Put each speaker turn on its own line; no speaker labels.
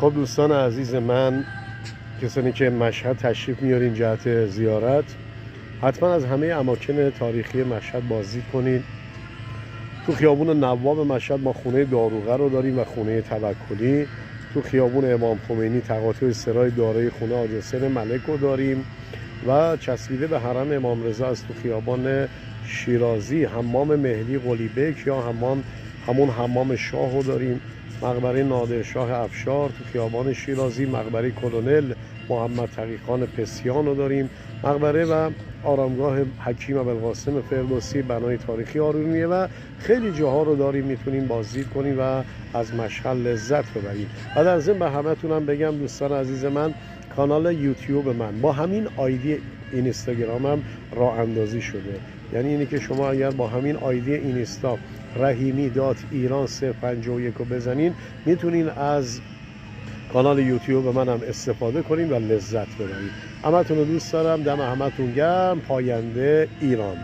خب دوستان عزیز من، کسانی که مشهد تشریف میارین جهت زیارت، حتما از همه اماکن تاریخی مشهد بازدید کنید. تو خیابون نواب مشهد ما خونه داروغه رو داریم و خونه توکلی. تو خیابون امام خمینی تقاطع سرای دارای خونه حاج حسین ملک رو داریم و چسبیده به حرم امام رضا از تو خیابان شیرازی حمام مهدی قلیبک یا همون حمام شاه رو داریم. مقبره نادرشاه افشار تو خیابان شیرازی، مقبره کلونل محمد تقی‌خان پسیان رو داریم، مقبره و آرامگاه حکیم ابوالقاسم فردوسی بنای تاریخی آرومیه و خیلی جاها رو داریم میتونیم بازدید کنیم و از مشهد لذت ببریم. و در ضمن به همتونم بگم دوستان عزیز من، کانال یوتیوب من با همین آیدی اینستاگرامم راه اندازی شده. یعنی اینی که شما اگر با همین آیدی اینستا rahimi.iran 051 رو بزنین، میتونین از کانال یوتیوب منم استفاده کنین و لذت ببرید. همتون رو دوست دارم. دم همتون گرم. پاینده ایران.